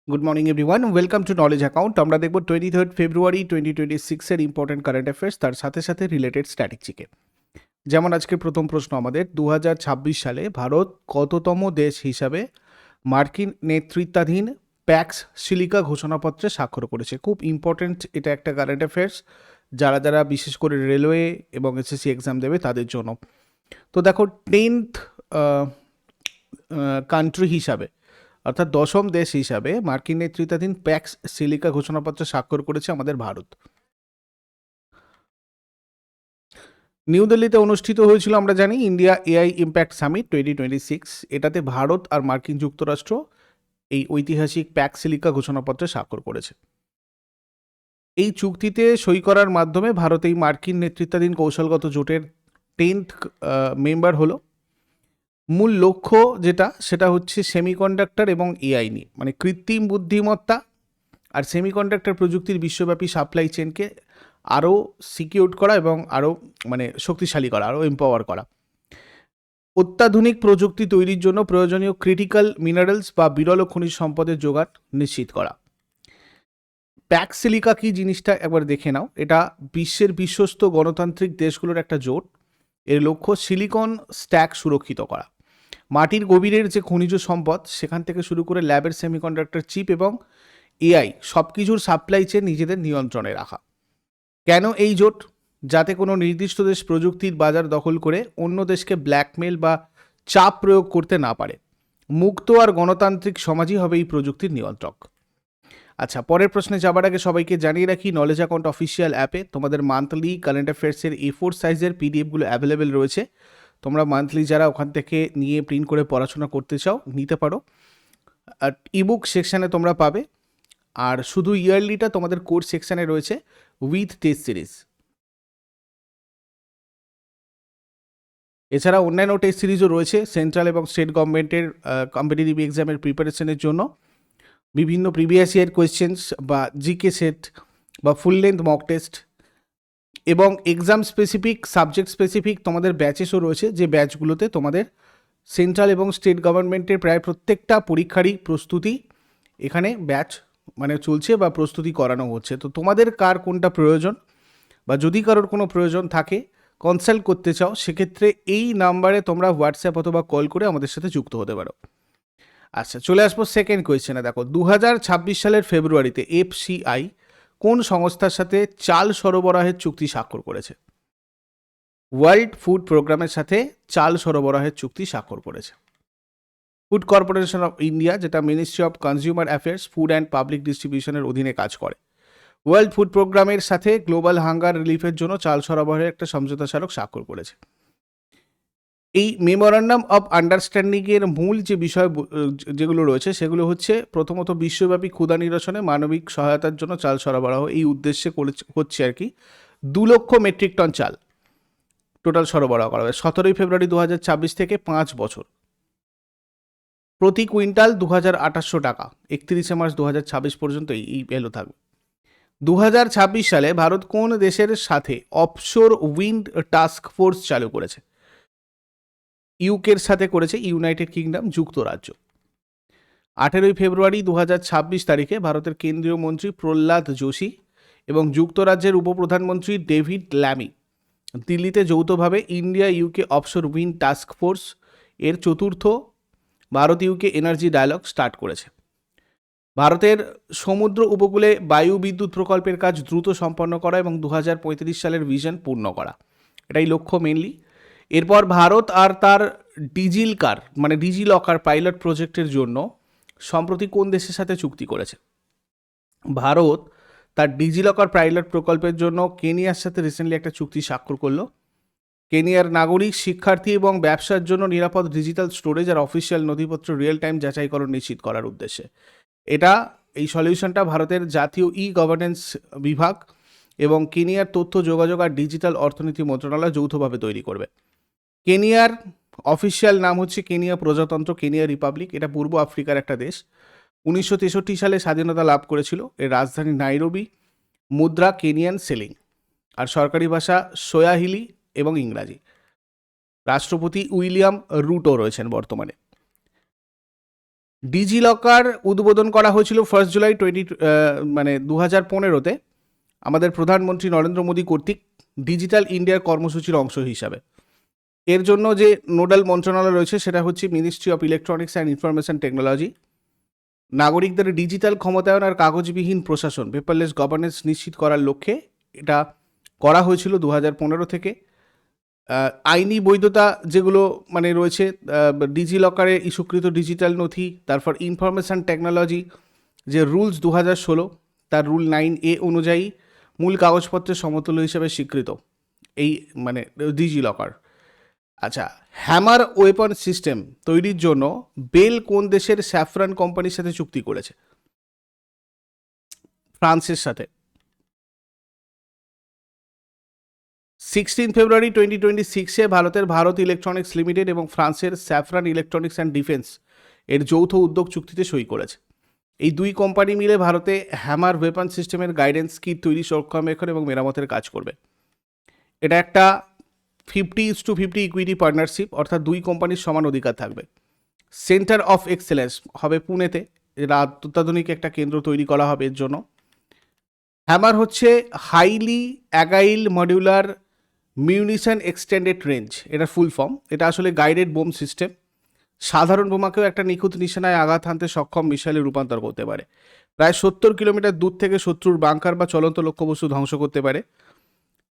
Good morning everyone, welcome to knowledge account. আমরা দেখব 23 ফেব্রুয়ারি 2026 important current affairs, তার সাথে সাথে রিলেটেড স্ট্র্যাটেজিকে। যেমন আজকে প্রথম প্রশ্ন আমাদের, 2026 সালে ভারত কততম দেশ হিসাবে মার্কিন নেতৃত্বাধীন প্যাক্স সিলিকা ঘোষণাপত্রে স্বাক্ষর করেছে? খুব ইম্পর্টেন্ট এটা একটা কারেন্ট অ্যাফেয়ার্স, যারা যারা বিশেষ করে রেলওয়ে এবং এসএসসি এক্সাম দেবে তাদের জন্য। তো দেখো, 10th কান্ট্রি হিসাবে, অর্থাৎ দশম দেশ হিসাবে মার্কিন নেতৃত্বাধীন প্যাক্স সিলিকা ঘোষণাপত্রে স্বাক্ষর করেছে আমাদের ভারত। নিউ দিল্লিতে অনুষ্ঠিত হয়েছিল, আমরা জানি, ইন্ডিয়া এআই ইম্প্যাক্ট সামিট 2026। এটাতে ভারত আর মার্কিন যুক্তরাষ্ট্র এই ঐতিহাসিক প্যাক্স সিলিকা ঘোষণাপত্রে স্বাক্ষর করেছে। এই চুক্তিতে সই করার মাধ্যমে ভারত এই মার্কিন নেতৃত্বাধীন কৌশলগত জোটের 10th মেম্বার হলো। মূল লক্ষ্য সেটা হচ্ছে সেমিকন্ডাক্টর এবং এআই নিয়ে, মানে কৃত্রিম বুদ্ধিমত্তা আর সেমিকন্ডাক্টর প্রযুক্তির বিশ্বব্যাপী সাপ্লাই চেনকে আরও সিকিউর করা এবং আরও শক্তিশালী করা, আরও এম্পাওয়ার করা। অত্যাধুনিক প্রযুক্তি তৈরির জন্য প্রয়োজনীয় ক্রিটিক্যাল মিনারেলস বা বিরল খনিজ সম্পদের জোগাড় নিশ্চিত করা। প্যাক্স সিলিকা কি জিনিসটা একবার দেখে নাও। এটা বিশ্বের বিশ্বস্ত গণতান্ত্রিক দেশগুলোর একটা জোট। এর লক্ষ্য সিলিকন স্ট্যাক সুরক্ষিত করা, মাটির গভীরের যে খনিজ সম্পদ সেখান থেকে শুরু করে ল্যাবের সেমিকন্ডাক্টর চিপ এবং এআই সব কিছুর সাপ্লাই চেন নিজেদের নিয়ন্ত্রণে রাখা। কেন এই জোট? যাতে কোনো নির্দিষ্ট দেশ প্রযুক্তির বাজার দখল করে অন্য দেশকে ব্ল্যাকমেল বা চাপ প্রয়োগ করতে না পারে। মুক্ত আর গণতান্ত্রিক সমাজই হবে এই প্রযুক্তির নিয়ন্ত্রক। আচ্ছা, পরের প্রশ্নে যাবার আগে সবাইকে জানিয়ে রাখি, নলেজ অ্যাকাউন্ট অফিসিয়াল অ্যাপে তোমাদের মান্থলি কারেন্ট অ্যাফেয়ার্সের A4 সাইজের পিডিএফগুলো অ্যাভেলেবেল রয়েছে। তোমরা মান্থলি যারা ওখান থেকে নিয়ে প্রিন্ট করে পড়াশোনা করতে চাও নিতে পারো। আর ইবুক সেকশানে তোমরা পাবে, আর শুধু ইয়ারলিটা তোমাদের কোর্স সেকশানে রয়েছে উইথ টেস্ট সিরিজ। এছাড়া অন্যান্য টেস্ট সিরিজও রয়েছে সেন্ট্রাল এবং স্টেট গভর্নমেন্টের কম্পিটিটিভ এক্সামের প্রিপারেশনের জন্য। বিভিন্ন প্রিভিয়াস ইয়ার কোয়েশ্চেন্স বা জিকে সেট বা ফুল লেন্থ মক টেস্ট এবং এক্সাম স্পেসিফিক, সাবজেক্ট স্পেসিফিক তোমাদের ব্যাচেসও রয়েছে, যে ব্যাচগুলোতে তোমাদের সেন্ট্রাল এবং স্টেট গভর্নমেন্টের প্রায় প্রত্যেকটা পরীক্ষারই প্রস্তুতি এখানে ব্যাচ চলছে বা প্রস্তুতি করানো হচ্ছে। তো তোমাদের কার কোনটা প্রয়োজন, বা যদি কারোর কোনো প্রয়োজন থাকে কনসাল্ট করতে চাও, সেক্ষেত্রে এই নাম্বারে তোমরা হোয়াটসঅ্যাপ অথবা কল করে আমাদের সাথে যুক্ত হতে পারো। আচ্ছা, চলে আসবো সেকেন্ড কোয়েশ্চেনে। দেখো, 2026 সালের ফেব্রুয়ারিতে এফসিআই কোন সংস্থার সাথে চাল সরবরাহের চুক্তি স্বাক্ষর করেছে? ওয়ার্ল্ড ফুড প্রোগ্রামের সাথে চাল সরবরাহের চুক্তি স্বাক্ষর করেছে। ফুড কর্পোরেশন অফ ইন্ডিয়া, যেটা ministry of consumer affairs, food and public ডিস্ট্রিবিউশনের অধীনে কাজ করে, ওয়ার্ল্ড ফুড প্রোগ্রামের সাথে গ্লোবাল হাঙ্গার রিলিফের জন্য চাল সরবরাহের একটা সমঝোতা স্মারক স্বাক্ষর করেছে। এই মেমোরান্ডাম অফ আন্ডারস্ট্যান্ডিংয়ের মূল যে বিষয় যেগুলো রয়েছে সেগুলো হচ্ছে, প্রথমত বিশ্বব্যাপী ক্ষুধা নিরসনে মানবিক সহায়তার জন্য চাল সরবরাহ, এই উদ্দেশ্যে হচ্ছে আর কি। 2 লক্ষ মেট্রিক টন চাল টোটাল সরবরাহ করা হবে 17 ফেব্রুয়ারি 2026 থেকে 5 বছর। প্রতি কুইন্টাল 2,800 টাকা, 31 মার্চ 2026 পর্যন্ত এই ভ্যালু থাকবে। 2026 সালে ভারত কোন দেশের সাথে অফশোর উইন্ড টাস্ক ফোর্স চালু করেছে? ইউকের সাথে করেছে ইউনাইটেড কিংডম, যুক্তরাজ্য। 18 ফেব্রুয়ারি 2026 তারিখে ভারতের কেন্দ্রীয় মন্ত্রী প্রহ্লাদ যোশী এবং যুক্তরাজ্যের উপপ্রধানমন্ত্রী ডেভিড ল্যামি দিল্লিতে যৌথভাবে India UK offshore wind task force এর চতুর্থ ভারত ইউকে এনার্জি ডায়ালগ স্টার্ট করেছে। ভারতের সমুদ্র উপকূলে বায়ু বিদ্যুৎ প্রকল্পের কাজ দ্রুত সম্পন্ন করা এবং 2035 সালের ভিশন পূর্ণ করা, এটাই লক্ষ্য মেনলি। এরপর ভারত আর তার ডিজিলকার পাইলট প্রজেক্টের জন্য সম্প্রতি কোন দেশের সাথে চুক্তি করেছে? ভারত তার ডিজিলকার পাইলট প্রকল্পের জন্য কেনিয়ার সাথে রিসেন্টলি একটা চুক্তি স্বাক্ষর করলো। কেনিয়ার নাগরিক, শিক্ষার্থী এবং ব্যবসার জন্য নিরাপদ ডিজিটাল স্টোরেজ আর অফিসিয়াল নথিপত্র রিয়েল টাইম যাচাইকরণ নিশ্চিত করার উদ্দেশ্যে এই সলিউশনটা ভারতের জাতীয় গভর্নেন্স বিভাগ এবং কেনিয়ার তথ্য যোগাযোগ আর ডিজিটাল অর্থনীতি মন্ত্রণালয় যৌথভাবে তৈরি করবে। কেনিয়ার অফিসিয়াল নাম হচ্ছে কেনিয়া প্রজাতন্ত্র, কেনিয়া রিপাবলিক। এটা পূর্ব আফ্রিকার একটা দেশ। 1963 সালে স্বাধীনতা লাভ করেছিল। এর রাজধানী নাইরোবি, মুদ্রা কেনিয়ান সেলিং, আর সরকারি ভাষা সোয়াহিলি এবং ইংরাজি। রাষ্ট্রপতি উইলিয়াম রুটো রয়েছেন বর্তমানে। ডিজি লকার উদ্বোধন করা হয়েছিল 1 জুলাই 2015-তে আমাদের প্রধানমন্ত্রী নরেন্দ্র মোদী কর্তৃক ডিজিটাল ইন্ডিয়ার কর্মসূচির অংশ হিসাবে। এর জন্য যে নোডাল মন্ত্রণালয় রয়েছে সেটা হচ্ছে ministry of electronics and information technology. নাগরিকদের ডিজিটাল ক্ষমতায়ন আর কাগজবিহীন প্রশাসন পেপারলেস গভর্নেন্স নিশ্চিত করার লক্ষ্যে এটা করা হয়েছিল 2015 থেকে। আইনি বৈধতা যেগুলো মানে রয়েছে ডিজি লকারে ইস্যুকৃত ডিজিটাল নথি, তারপর ইনফরমেশন টেকনোলজি যে রুলস 2016 তার রুল 9A অনুযায়ী মূল কাগজপত্রের সমতুল্য হিসেবে স্বীকৃত এই মানে ডিজি লকার। আচ্ছা, হ্যামার ওয়েপন সিস্টেম তৈরির জন্য বেল কোন দেশের স্যাফরান কোম্পানির সাথে চুক্তি করেছে? ফ্রান্সের সাথে। 16 ফেব্রুয়ারি 2026-এ ভারতের ভারত ইলেকট্রনিক্স লিমিটেড এবং ফ্রান্সের স্যাফরান ইলেকট্রনিক্স অ্যান্ড ডিফেন্স এর যৌথ উদ্যোগ চুক্তিতে সই করেছে। এই দুই কোম্পানি মিলে ভারতে হ্যামার ওয়েপন সিস্টেমের গাইডেন্স কিট তৈরি, রক্ষণাবেক্ষণ এবং মেরামতের কাজ করবে। এটা একটা 50:50 ইকুইটি পার্টনারশিপ, অর্থাৎ দুই কোম্পানির সমান অধিকার থাকবে। সেন্টার অফ এক্সেলেন্স হবে পুনেতে, এরা অত্যাধুনিক একটা কেন্দ্র তৈরি করা হবে এর জন্য। হ্যামার হচ্ছে highly agile modular munition extended range, এটা ফুল ফর্ম। এটা আসলে গাইডেড বোম সিস্টেম, সাধারণ বোমাকেও একটা নিখুঁত নিশানায় আঘাত হানতে সক্ষম মিসাইলে রূপান্তর করতে পারে। প্রায় 70 কিলোমিটার দূর থেকে শত্রুর বাংকার বা চলন্ত লক্ষ্যবস্তু ধ্বংস করতে পারে।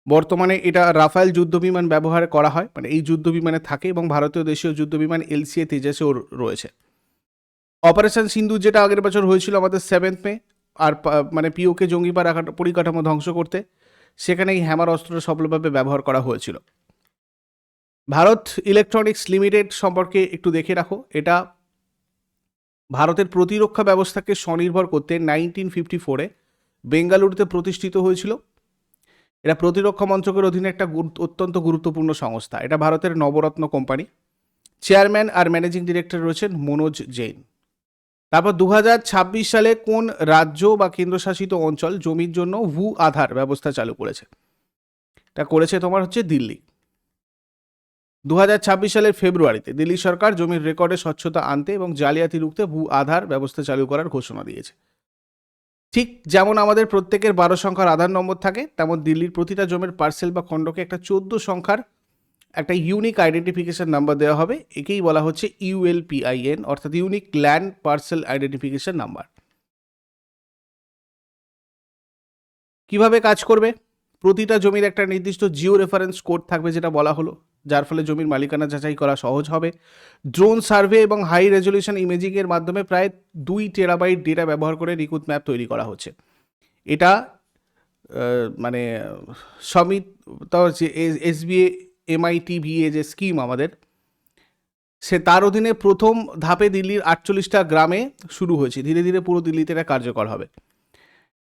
বর্তমানে এটা রাফায়েল যুদ্ধবিমান ব্যবহার করা হয়, মানে এই যুদ্ধবিমানে থাকে, এবং ভারতীয় দেশীয় যুদ্ধবিমান LCA তেজাসেও রয়েছে। অপারেশন সিন্ধু যেটা আগের বছর হয়েছিল আমাদের 7 মে, আর মানে পিওকে জঙ্গি পরিকাঠামো ধ্বংস করতে, সেখানে এই হ্যামার অস্ত্রটা সফলভাবে ব্যবহার করা হয়েছিল। ভারত ইলেকট্রনিক্স লিমিটেড সম্পর্কে একটু দেখে রাখো। এটা ভারতের প্রতিরক্ষা ব্যবস্থাকে স্বনির্ভর করতে 1954-এ বেঙ্গালুরুতে প্রতিষ্ঠিত হয়েছিল। এটা প্রতিরক্ষা মন্ত্রকের অধীনে একটা অত্যন্ত গুরুত্বপূর্ণ সংস্থা। এটা ভারতের নবরত্ন কোম্পানি। চেয়ারম্যান আর ম্যানেজিং ডিরেক্টর রয়েছেন মনোজ জৈন। তারপর 2026 সালে কোন রাজ্য বা কেন্দ্রশাসিত অঞ্চল জমির জন্য ভূ আধার ব্যবস্থা চালু করেছে? এটা করেছে তোমার হচ্ছে দিল্লি। 2026 সালের ফেব্রুয়ারিতে দিল্লি সরকার জমির রেকর্ডে স্বচ্ছতা আনতে এবং জালিয়াতি রুখতে ভূ আধার ব্যবস্থা চালু করার ঘোষণা দিয়েছে। ঠিক যেমন আমাদের প্রত্যেকের 12 সংখ্যার আধার নম্বর থাকে, তেমন দিল্লির প্রতিটা জমির পার্সেল বা খণ্ডকে একটা 14 সংখ্যার একটা ইউনিক আইডেন্টিফিকেশন নাম্বার দেওয়া হবে। একেই বলা হচ্ছে ULPIN, অর্থাৎ unique land parcel identification number. কিভাবে কাজ করবে? প্রতিটা জমির একটা নির্দিষ্ট জিও রেফারেন্স কোড থাকবে, যেটা বলা হলো, যার ফলে জমির মালিকানা যাচাই করা সহজ হবে। ড্রোন সার্ভে এবং হাই রেজলিউশন ইমেজিংয়ের মাধ্যমে প্রায় 2 টেরাবাইট ডেটা ব্যবহার করে নিখুঁত ম্যাপ তৈরি করা হচ্ছে। এটা মানে সমিত যে SBA MITVA যে স্কিম আমাদের, সে তার অধীনে প্রথম ধাপে দিল্লির 48টা গ্রামে শুরু হয়েছে। ধীরে ধীরে পুরো দিল্লিতে এটা কার্যকর হবে।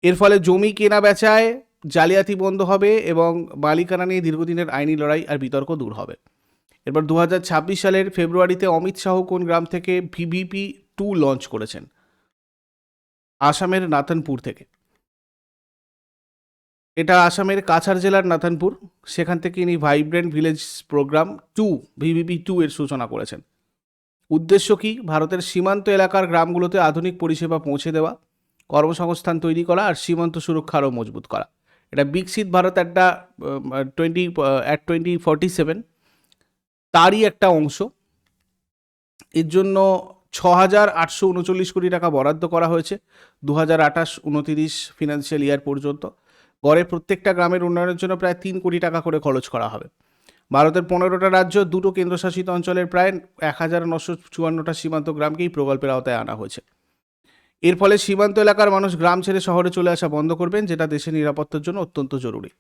এর ফলে জমি কেনা বেচায় জালিয়াতি বন্ধ হবে এবং মালিকানা নিয়ে দীর্ঘদিনের আইনি লড়াই আর বিতর্ক দূর হবে। এরপর 2026 সালের ফেব্রুয়ারিতে অমিত শাহ কোন গ্রাম থেকে VVP2 লঞ্চ করেছেন? আসামের নাথনপুর থেকে। এটা আসামের কাছাড় জেলার নাথনপুর, সেখান থেকে ইনি ভাইব্রেন্ট ভিলেজ প্রোগ্রাম 2 VVP2 এর সূচনা করেছেন। উদ্দেশ্য কি? ভারতের সীমান্ত এলাকার গ্রামগুলোতে আধুনিক পরিষেবা পৌঁছে দেওয়া, কর্মসংস্থান তৈরি করা আর সীমান্ত সুরক্ষা আরও মজবুত করা। এটা বিকশিত ভারত একটা 2047 তারই একটা অংশ। এর জন্য 6,839 কোটি টাকা বরাদ্দ করা হয়েছে 2028-29 ফিনান্সিয়াল ইয়ার পর্যন্ত। গড়ে প্রত্যেকটা গ্রামের উন্নয়নের জন্য প্রায় 3 কোটি টাকা করে খরচ করা হবে। ভারতের 15টা রাজ্য, 2টো কেন্দ্রশাসিত অঞ্চলের প্রায় 1954টা সীমান্ত গ্রামকে এই প্রকল্পের আওতায় আনা হয়েছে। এর ফলে সীমান্ত এলাকার মানুষ গ্রাম ছেড়ে শহরে চলে আসা বন্ধ করবেন, যেটা দেশের নিরাপত্তার জন্য অত্যন্ত জরুরি।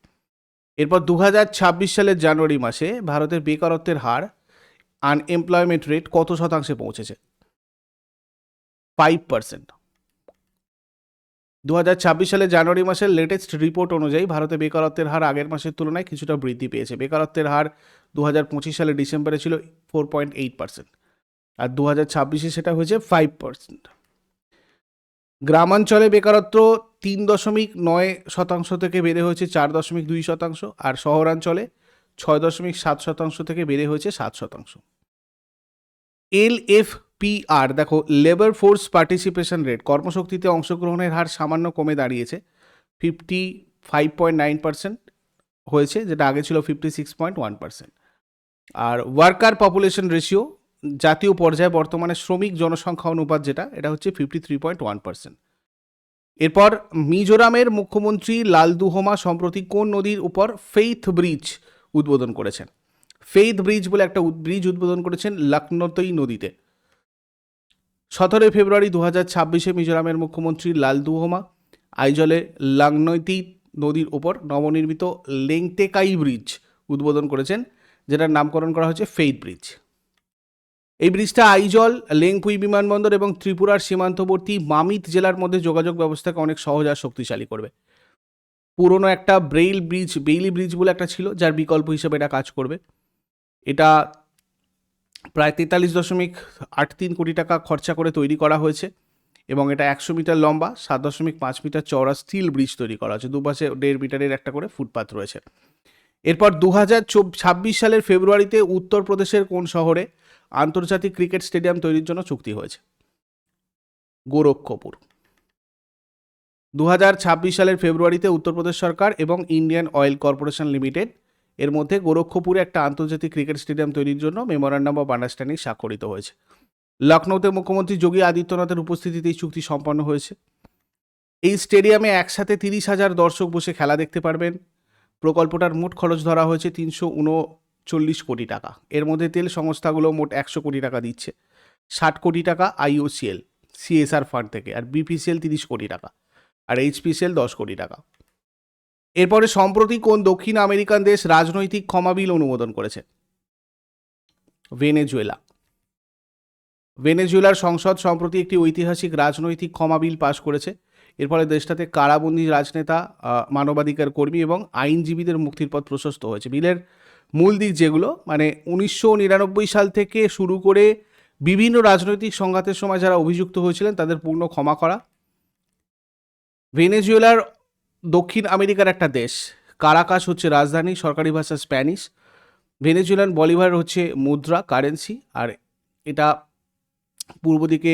এরপর 2026 সালের জানুয়ারি মাসে ভারতের বেকারত্বের হার, আনএমপ্লয়মেন্ট রেট কত শতাংশে পৌঁছেছে? 5%। 2026 সালের জানুয়ারি মাসের লেটেস্ট রিপোর্ট অনুযায়ী ভারতে বেকারত্বের হার আগের মাসের তুলনায় কিছুটা বৃদ্ধি পেয়েছে। বেকারত্বের হার 2025 সালের ডিসেম্বরে ছিল 4.8%, আর 2026-এ সেটা হয়েছে 5%। গ্রামাঞ্চলে বেকারত্ব 3.9% থেকে বেড়ে হয়েছে 4.2%, আর শহরাঞ্চলে 6.7% থেকে বেড়ে হয়েছে 7%। LF পিআর দেখো, লেবার ফোর্স পার্টিসিপেশন রেট, কর্মশক্তিতে অংশগ্রহণের হার সামান্য কমে দাঁড়িয়েছে 55.9% হয়েছে, যেটা আগে ছিল 56.1%। আর ওয়ার্কার পপুলেশন রেশিও জাতীয় পর্যায়ে বর্তমানে শ্রমিক জনসংখ্যা অনুপাত যেটা, এটা হচ্ছে 53.1%। এরপর মিজোরামের মুখ্যমন্ত্রী লালদুহমা সম্প্রতি কোন নদীর উপর ফেইথ ব্রিজ উদ্বোধন করেছেন? ফেইথ ব্রিজ বলে একটা ব্রিজ উদ্বোধন করেছেন লখনৌতই নদীতে। 17 ফেব্রুয়ারি 2026 মিজোরামের মুখ্যমন্ত্রী লালদুহমা আইজলে লাংনৈতি নদীর ওপর নবনির্মিত লেংটেকাই ব্রিজ উদ্বোধন করেছেন, যেটার নামকরণ করা হয়েছে ফেইথ ব্রিজ। এই ব্রিজটা আইজল, লেংপুই বিমানবন্দর এবং ত্রিপুরার সীমান্তবর্তী মামিত জেলার মধ্যে যোগাযোগ ব্যবস্থাকে অনেক সহজ আর শক্তিশালী করবে। পুরনো একটা বেইলি ব্রিজ বলে একটা ছিল, যার বিকল্প হিসেবে এটা কাজ করবে। এটা প্রায় 43.83 কোটি টাকা খরচা করে তৈরি করা হয়েছে এবং এটা 100 মিটার লম্বা, 7.5 মিটার চওড়া স্টিল ব্রিজ তৈরি করা হয়েছে। দুপাশে 1.5 মিটারের একটা করে ফুটপাথ রয়েছে। এরপর 2026 সালের ফেব্রুয়ারিতে উত্তরপ্রদেশের কোন শহরে আন্তর্জাতিক ক্রিকেট স্টেডিয়াম তৈরির জন্য চুক্তি হয়েছে? গোরক্ষপুর। 2026 সালের ফেব্রুয়ারিতে উত্তরপ্রদেশ সরকার এবং ইন্ডিয়ান অয়েল কর্পোরেশন লিমিটেড এর মধ্যে গোরক্ষপুরে একটা আন্তর্জাতিক ক্রিকেট স্টেডিয়াম তৈরির জন্য মেমোরান্ডাম অফ আন্ডারস্ট্যান্ডিং স্বাক্ষরিত হয়েছে। লখনৌতে মুখ্যমন্ত্রী যোগী আদিত্যনাথের উপস্থিতিতে এই চুক্তি সম্পন্ন হয়েছে। এই স্টেডিয়ামে একসাথে 30,000 দর্শক বসে খেলা দেখতে পারবেন। প্রকল্পটার মোট খরচ ধরা হয়েছে 339 কোটি টাকা। এর মধ্যে তেল সংস্থাগুলো মোট 100 কোটি টাকা দিচ্ছে, 60 কোটি টাকা IOCL CSR ফান্ড থেকে, আর BPCL 30 কোটি টাকা, আর HPCL 10 কোটি টাকা। এরপরে সম্প্রতি কোন দক্ষিণ আমেরিকান দেশ রাজনৈতিক ক্ষমা বিল অনুমোদন করেছে? ভেনেজুয়েলা। ভেনেজুয়েলার সংসদ সম্প্রতি একটি ঐতিহাসিক রাজনৈতিক ক্ষমা বিল পাশ করেছে। এর ফলে দেশটাতে কারাবন্দী রাজনেতা, মানবাধিকার কর্মী এবং আইনজীবীদের মুক্তির পথ প্রশস্ত হয়েছে। বিলের মূল দিক যেগুলো, মানে 1999 সাল থেকে শুরু করে বিভিন্ন রাজনৈতিক সংঘাতের সময় যারা অভিযুক্ত হয়েছিলেন তাদের পূর্ণ ক্ষমা করা। ভেনেজুয়েলার দক্ষিণ আমেরিকার একটা দেশ, কারাকাস হচ্ছে রাজধানী, সরকারি ভাষা স্প্যানিশ। ভেনেজুয়েলান বলিভার হচ্ছে মুদ্রা, কারেন্সি। আর এটা পূর্ব দিকে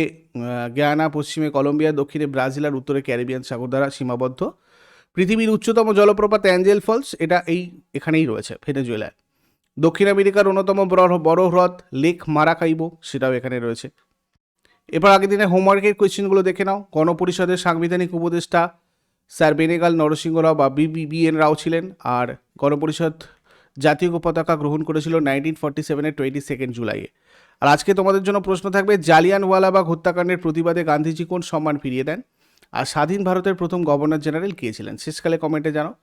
গায়ানা, পশ্চিমে কলম্বিয়া, দক্ষিণে ব্রাজিল আর উত্তরে ক্যারিবিয়ান সাগর দ্বারা সীমাবদ্ধ। পৃথিবীর উচ্চতম জলপ্রপাত অ্যাঞ্জেল ফলস এটা এখানেই রয়েছে ভেনেজুয়েলায়। দক্ষিণ আমেরিকার অন্যতম বড় হ্রদ লেক মারাকাইবো, সেটাও এখানে রয়েছে। এবার আগের দিনে হোমওয়ার্কের কোয়েশ্চেনগুলো দেখে নাও। গণপরিষদের সাংবিধানিক উপদেষ্টা স্যার বেনেগাল নরসিংহ রাও বা BN রাও ছিলেন, আর গণপরিষদ জাতীয় পতাকা গ্রহণ করেছিল 1947 22 জুলাইয়ে। আর আজকে তোমাদের জন্য প্রশ্ন থাকবে, জালিয়ানওয়ালাবাগ হত্যাকাণ্ডের প্রতিবাদে গান্ধীজি কোন সম্মান ফিরিয়ে দেন? আর স্বাধীন ভারতের প্রথম গভর্নর জেনারেল কে ছিলেন? শেষকালে কমেন্টে জানাও।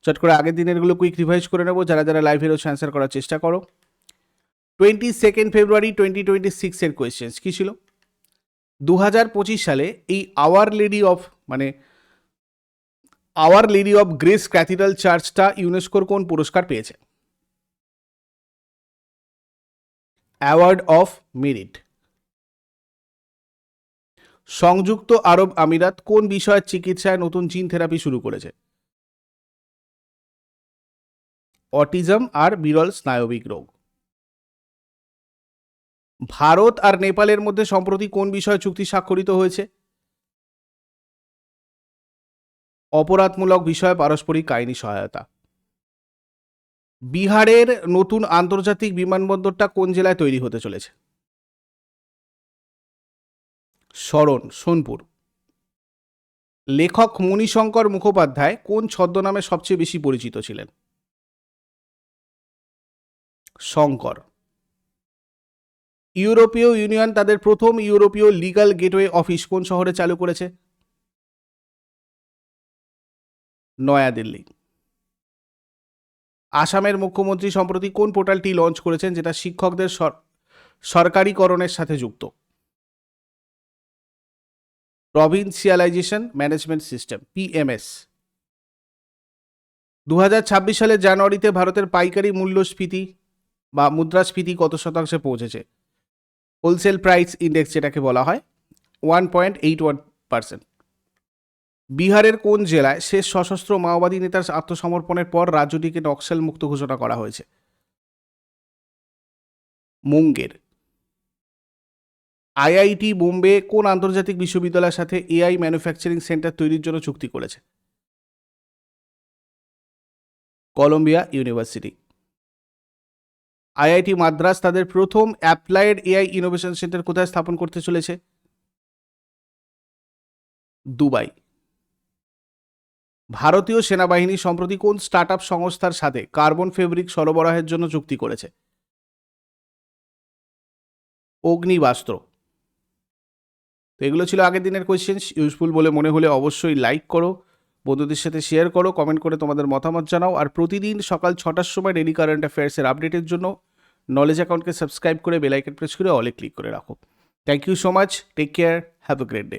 চট করে আগের দিনেরগুলো কুইক রিভাইজ করে নেবো, যারা যারা লাইভে রয়েছে অ্যান্সার করার চেষ্টা করো। 22 ফেব্রুয়ারি 2026 এর কোয়েশ্চেন্স কী ছিল? 2025 সালে এই Our Lady of Grace Cathedral চার্চটা ইউনেস্কোর কোন পুরস্কার পেয়েছে? Award of merit. সংযুক্ত আরব আমিরাত কোন বিষয়ের চিকিৎসায় নতুন জিন থেরাপি শুরু করেছে? অটিজম আর বিরল স্নায়বিক রোগ। ভারত আর নেপালের মধ্যে সম্প্রতি কোন বিষয়ে চুক্তি স্বাক্ষরিত হয়েছে? অপরাধমূলক বিষয়ে পারস্পরিক আইনি সহায়তা। বিহারের নতুন আন্তর্জাতিক বিমানবন্দরটা কোন জেলায় তৈরি হতে চলেছে? সোনপুর। লেখক মণিশঙ্কর মুখোপাধ্যায় কোন ছদ্মনামে সবচেয়ে বেশি পরিচিত ছিলেন? শঙ্কর। ইউরোপীয় ইউনিয়ন তাদের প্রথম ইউরোপীয় লিগ্যাল গেটওয়ে অফিস কোন শহরে চালু করেছে? নয়াদিল্লি। আসামের মুখ্যমন্ত্রী সম্প্রতি কোন পোর্টালটি লঞ্চ করেছেন যেটা শিক্ষকদের সরকারিকরণের সাথে যুক্ত? প্রভিন্সিয়ালাইজেশন ম্যানেজমেন্ট সিস্টেম, PMS। 2026 সালের জানুয়ারিতে ভারতের পাইকারি মূল্যস্ফীতি বা মুদ্রাস্ফীতি কত শতাংশে পৌঁছেছে? হোলসেল প্রাইস ইন্ডেক্স যেটাকে বলা হয়, 1.81%। বিহারের কোন জেলায় শেষ সশস্ত্র মাওবাদী নেতার আত্মসমর্পণের পর রাজ্যটিকে নক্সাল মুক্ত ঘোষণা করা হয়েছে? মুঙ্গের। আইআইটি বোম্বে কোন আন্তর্জাতিক বিশ্ববিদ্যালয়ের সাথে এআই ম্যানুফ্যাকচারিং সেন্টার তৈরির জন্য চুক্তি করেছে? Colombia university. আইআইটি মাদ্রাজ তাদের প্রথম অ্যাপ্লাইড এআই ইনোভেশন সেন্টার কোথায় স্থাপন করতে চলেছে? দুবাই। ভারতীয় সেনাবাহিনী সম্প্রতি কোন স্টার্টআপ সংস্থার সাথে কার্বন ফেব্রিক সরবরাহের জন্য চুক্তি করেছে? অগ্নিবাস্ত্র। তো এগুলো ছিল আগের দিনের কোয়েশ্চেন্স। ইউজফুল বলে মনে হলে অবশ্যই লাইক করো, বন্ধুদের সাথে শেয়ার করো, কমেন্ট করে তোমাদের মতামত জানাও। আর প্রতিদিন সকাল 6টার সময় ডেলি কারেন্ট অ্যাফেয়ার্সের আপডেটের জন্য নলেজ অ্যাকাউন্টকে সাবস্ক্রাইব করে বেল আইকন প্রেস করে অলে ক্লিক করে রাখো। Thank you so much, take care, have a great day.